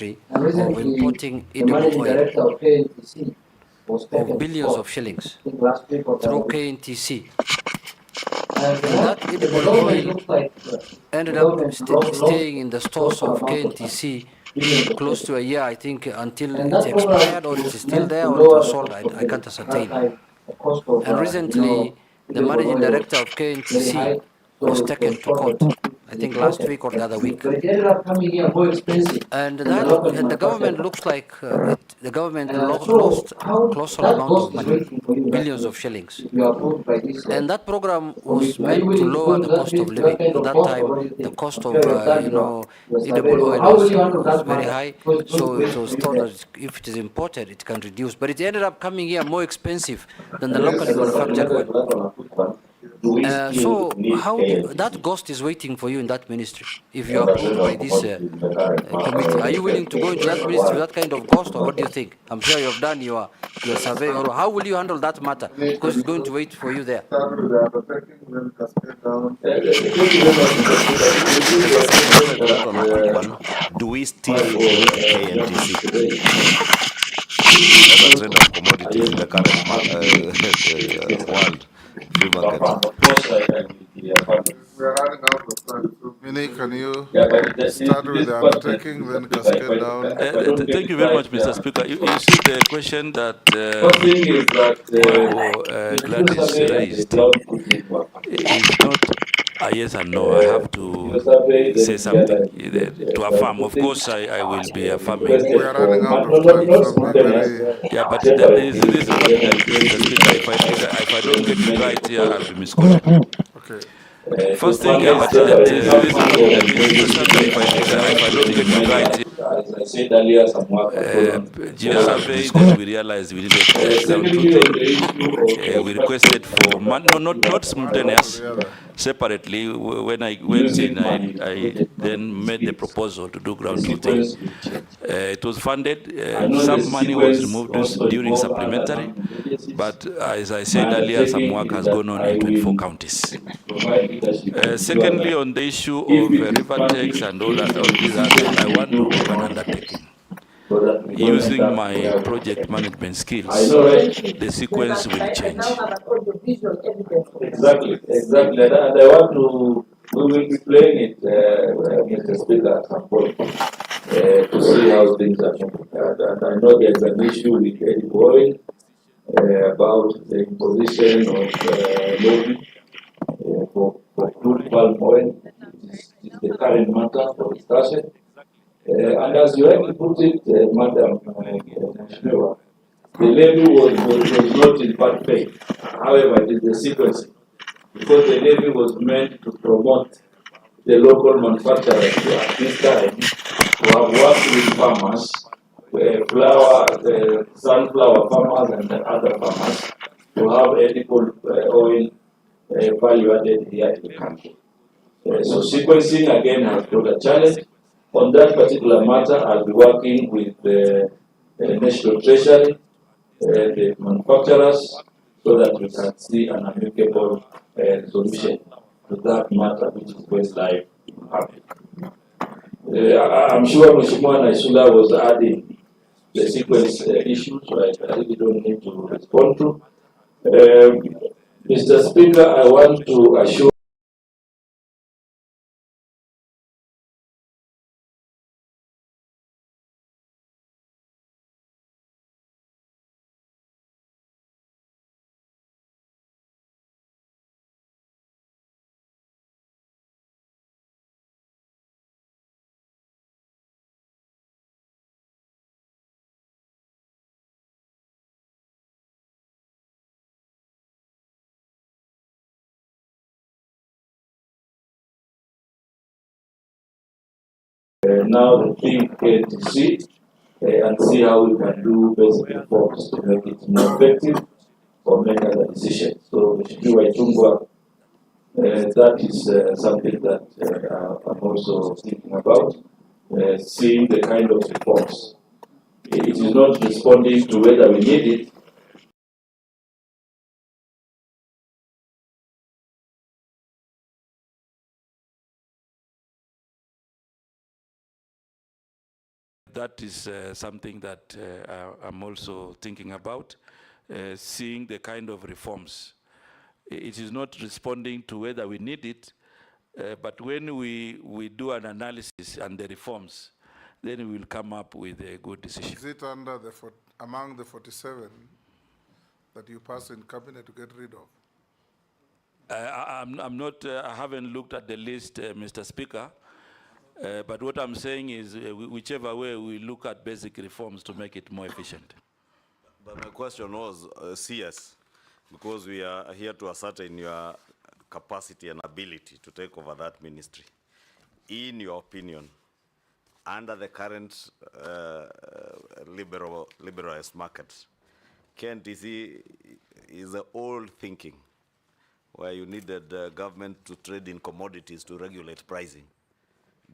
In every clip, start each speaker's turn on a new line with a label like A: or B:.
A: ministry
B: And
A: of
B: recently,
A: importing
B: the
A: edible
B: managing
A: oil
B: director of KNTC was taken
A: of
B: to
A: billions
B: court,
A: of shillings
B: I think last week or the
A: through
B: other week.
A: KNTC.
B: And
A: And that
B: the
A: edible
B: government
A: oil
B: looks like
A: ended
B: the
A: up
B: government lost
A: staying in the stores
B: colossal
A: of
B: amount of
A: KNTC
B: billions of
A: close
B: pesos.
A: to a year, I think, until
B: And
A: it
B: that program
A: expired, or it is
B: was
A: still
B: meant
A: there,
B: to
A: or it
B: lower
A: was
B: the
A: sold.
B: cost of
A: I
B: living.
A: can't
B: At that
A: ascertain.
B: time, the cost of
A: And recently, the
B: edible
A: managing
B: oil
A: director of
B: was very
A: KNTC
B: high, so
A: was
B: it was
A: taken to
B: thought that
A: court,
B: it
A: I
B: could be
A: think last
B: imported.
A: week or the other week.
B: But it ended up coming here more expensive
A: And
B: than the local
A: the government
B: manufacturer.
A: looks like the government
B: So
A: lost
B: how
A: colossal
B: that
A: amount
B: cost
A: of
B: is
A: money,
B: waiting for you that
A: billions of shillings.
B: if you are approved by this
A: And that program was
B: committee. Are you
A: meant to
B: willing to go
A: lower
B: into
A: the cost of
B: to that
A: living.
B: kind
A: At
B: of
A: that
B: cost, or
A: time,
B: what do you
A: the
B: think?
A: cost
B: I'm sure
A: of
B: you've done your survey.
A: edible oil
B: How will you handle
A: was
B: that
A: very
B: matter?
A: high,
B: Because it's going
A: so
B: to
A: it
B: wait
A: was
B: for you
A: thought
B: there.
A: that if it is imported, it can reduce. But it ended up coming here more expensive than the
B: And this
A: locally
B: is a
A: manufactured
B: supplementary
A: one.
B: to that one I put one. Do we still
A: So
B: need
A: how that
B: KNTC
A: ghost is waiting for you in that ministry if you are
B: as a
A: approved by
B: federal
A: this
B: commodity in the current
A: committee? Are you willing to go into that ministry with
B: market?
A: that kind of ghost, or what do you think? I'm sure you have done your survey. Or how will you handle that matter? Because it's going to wait for you there.
C: Start with the undertaking, then cascade down.
B: Thank you very much, Mr. Speaker.
D: Mr. Speaker, let me add on a quick one. Do we still need KNTC as a trader of commodities in the current world free market?
B: Of course, I can be affirmative.
C: We are running out of time. So, Mini, can you
B: Yeah, but
C: start with
B: this
C: the
B: question,
C: undertaking,
B: Mr.
C: then
B: Speaker,
C: cascade down?
B: I don't get
D: Thank you
B: it
D: very
B: right.
D: much, Mr. Speaker. You see the question that
B: First thing is that
D: Honorable
B: the full
D: Gladys
B: survey and the
D: raised
B: ground truth work.
D: is not a yes and no. I have
B: Your
D: to
B: survey,
D: say
B: then
D: something
B: the
D: to affirm. Of course, I will be affirming.
C: We are running out of time, so be very...
D: Yeah, but there is one thing, Mr. Speaker. If I don't get it right here, I'll be misquoted.
C: Okay.
D: First thing is that there is one thing that GeoSurvey, if I don't get it right here,
B: As I said earlier, some work has gone on.
D: GeoSurvey, then we realized we needed ground
B: Secondly, on
D: truthing.
B: the issue of
D: We requested for not
C: One after
D: simultaneous,
C: the other.
D: separately. When I went
B: using
D: in,
B: money
D: I
B: project
D: then made the
B: skills,
D: proposal to do
B: the
D: ground truthing.
B: sequence will change.
D: It was funded.
B: I know the
D: Some money was
B: sequence
D: removed
B: also
D: during
B: involve other
D: supplementary,
B: government agencies.
D: but as I
B: My
D: said earlier, some
B: undertaking
D: work
B: is
D: has
B: that
D: gone on
B: I
D: in 24
B: will
D: counties.
B: provide leadership to ensure
D: Secondly,
B: that
D: on the issue
B: if
D: of
B: it is
D: river
B: funding,
D: tax and all
B: the
D: these others,
B: sequence
D: I
B: will be
D: want to
B: built
D: make an
B: around it
D: undertaking.
B: so that we don't end
D: Using
B: up
D: my
B: where we
D: project
B: are.
D: management
B: I
D: skills,
B: know, right?
D: the sequence will
E: I now
D: change.
E: have an audio-visual evidence.
B: Exactly, exactly. And I want to, we will be playing it, Mr. Speaker, at some point to see how things are moving. And I know there's an issue with edible oil about the imposition of levy for crude palm oil, which is the current matter for discussion. And as you rightly put it, Madam Mheshimiwa, the levy was not in bad faith. However, it is the sequencing. Because the levy was meant to promote the local manufacturers at this time who have worked with farmers, sunflower farmers and other farmers, to have edible oil value added here in the country. So sequencing again has brought a challenge. On that particular matter, I'll be working with the National Treasury, the manufacturers, so that we can see an amicable solution to that matter which is going live in public. I'm sure Mheshimiwa Naisula was adding the sequence issue, so I really don't need to respond to. Mr. Speaker, I want to assure now the team to see and see how we can do basic reforms to make it more effective or make other decisions. So, Mheshimiwa Ichung'wah, that is something that I'm also thinking about, seeing the kind of reforms. It is not responding to whether we need it,
D: that is something that I'm also thinking about, seeing the kind of reforms. It is not responding to whether we need it, but when we do an analysis and the reforms, then we will come up with a good decision.
C: Is it under among the 47 that you passed in cabinet to get rid of?
D: I'm not, I haven't looked at the list, Mr. Speaker, but what I'm saying is whichever way we look at basic reforms to make it more efficient.
F: But my question was CS, because we are here to ascertain your capacity and ability to take over that ministry. In your opinion, under the current liberalized market, KNTC is the old thinking where you needed the government to trade in commodities to regulate pricing.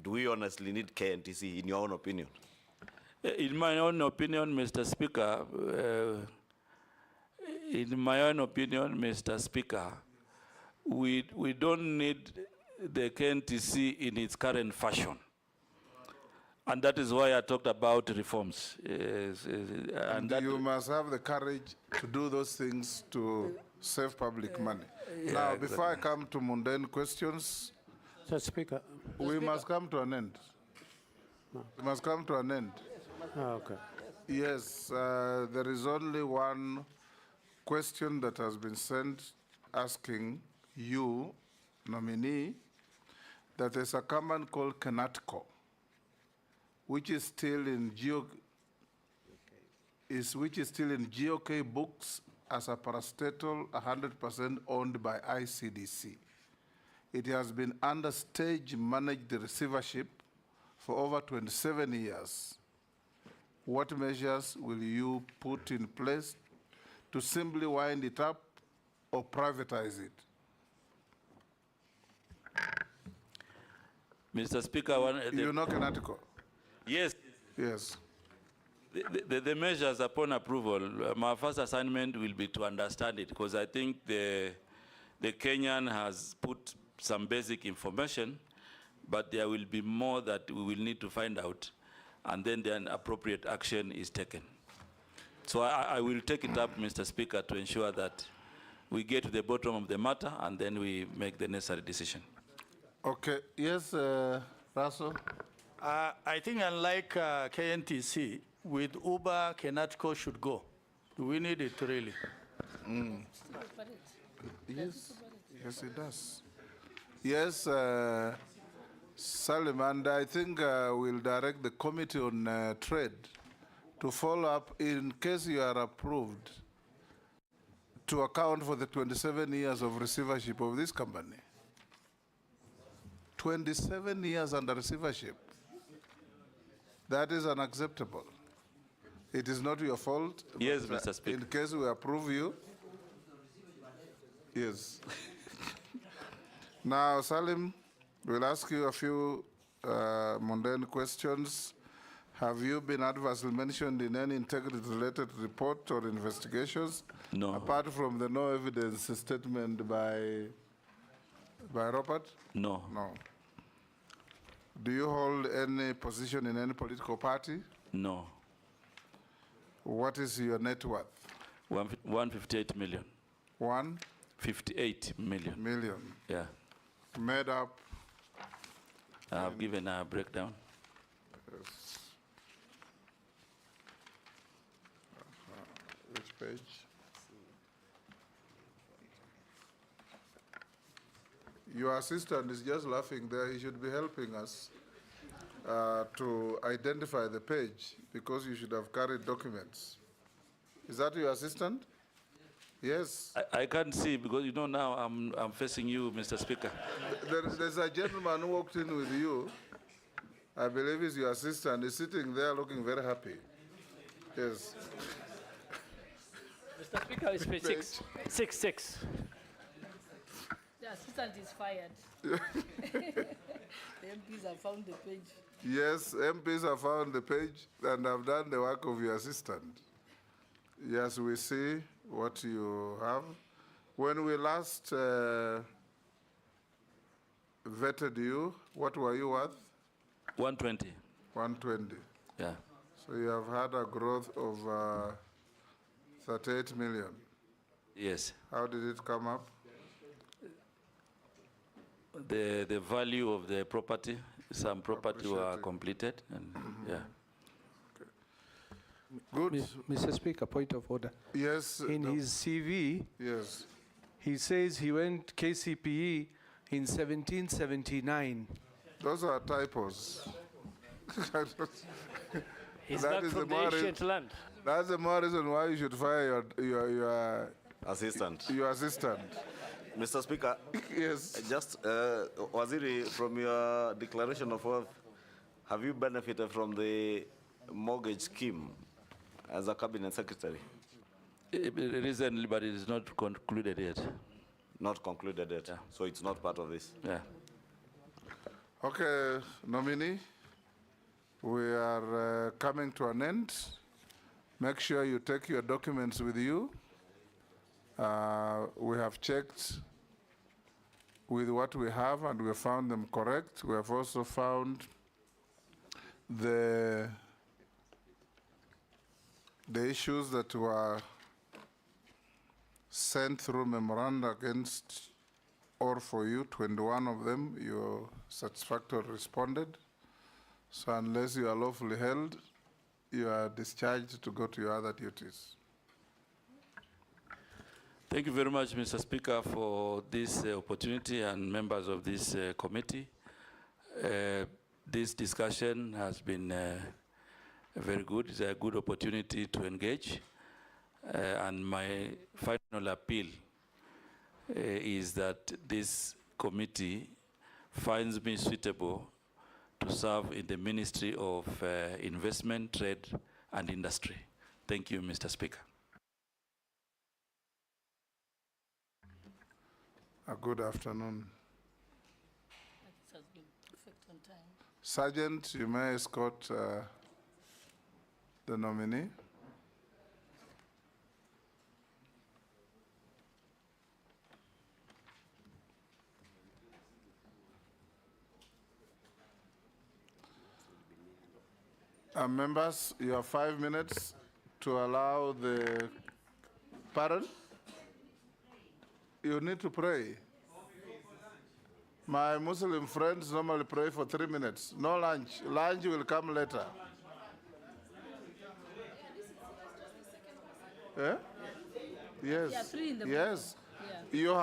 F: Do we honestly need KNTC, in your own opinion?
D: In my own opinion, Mr. Speaker, we don't need the KNTC in its current fashion. And that is why I talked about reforms.
C: And you must have the courage to do those things to save public money. Now, before I come to mundane questions,
G: Mr. Speaker,
C: we must come to an end. We must come to an end.
G: okay.
C: Yes, there is only one question that has been sent asking you, nominee, that there's a command called Kenatco, which is still in GOK books as a parastatal 100% owned by ICDC. It has been under stage managed receivership for over 27 years. What measures will you put in place to simply wind it up or privatize it?
D: Mr. Speaker,
C: You know Kenatco?
D: Yes.
C: Yes.
D: The measures upon approval, my first assignment will be to understand it, because I think the Kenyan has put some basic information, but there will be more that we will need to find out, and then appropriate action is taken. So I will take it up, Mr. Speaker, to ensure that we get to the bottom of the matter and then we make the necessary decision.
C: Okay. Yes, Russell?
H: I think unlike KNTC, with Uber, Kenatco should go. Do we need it really?
C: Yes. Yes, it does. Yes, Salim, and I think we'll direct the Committee on Trade to follow up in case you are approved to account for the 27 years of receivership of this company. 27 years under receivership. That is unacceptable. It is not your fault.
D: Yes, Mr. Speaker.
C: In case we approve you, yes. Now, Salim, we'll ask you a few mundane questions. Have you been adversely mentioned in any integrity-related report or investigations?
D: No.
C: Apart from the no evidence statement by Robert?
D: No.
C: No. Do you hold any position in any political party?
D: No.
C: What is your net worth?
D: 158 million.
C: 158 million.
D: Yeah.
C: Made up.
D: I have given a breakdown.
C: Yes. Which page? Your assistant is just laughing there. He should be helping us to identify the page, because you should have carried documents. Is that your assistant? Yes.
D: I can't see, because you know now I'm facing you, Mr. Speaker.
C: There's a gentleman who walked in with you. I believe he's your assistant. He's sitting there looking very happy. Yes.
G: Mr. Speaker, it's page 6.
E: The assistant is fired. The MPs have found the page.
C: Yes, MPs have found the page and have done the work of your assistant. Yes, we see what you have. When we last vetted you, what were you worth?
D: 120.
C: 120.
D: Yeah.
C: So you have had a growth of 38 million.
D: Yes.
C: How did it come up?
D: The value of the property, some property were
C: Appreciating.
D: completed, and yeah.
C: Good.
I: Mr. Speaker, point of order.
C: Yes.
I: In his CV,
C: Yes.
I: he says he went KCPE in 1779.
C: Those are typos.
G: He's
C: That
G: not
C: is
G: from
C: the
G: the
C: more
G: ancient land.
C: That's the more reason why you should fire your
F: Assistant.
C: assistant.
F: Mr. Speaker,
C: Yes.
F: just Waziri, from your declaration of wealth, have you benefited from the mortgage scheme as a cabinet secretary?
D: Recently, but it is not concluded yet.
F: Not concluded yet, so it's not part of this.
D: Yeah.
C: Okay, nominee, we are coming to an end. Make sure you take your documents with you. We have checked with what we have and we have found them correct. We have also found the issues that were sent through memoranda against or for you, 21 of them, you satisfactorily responded. So unless you are lawfully held, you are discharged to go to your other duties.
D: Thank you very much, Mr. Speaker, for this opportunity and members of this committee. This discussion has been very good. It's a good opportunity to engage. And my final appeal is that this committee finds me suitable to serve in the Ministry of Investment, Trade, and Industry. Thank you, Mr. Speaker.
C: A good afternoon.
E: It has been perfect on time.
C: Sergeant, you may escort the nominee. Members, you have 5 minutes to allow the, pardon? You need to pray. My Muslim friends normally pray for 3 minutes. No lunch. Lunch will come later. Eh? Yes.
E: Yeah, 3 in the
C: Yes.
E: morning. Yeah.
C: You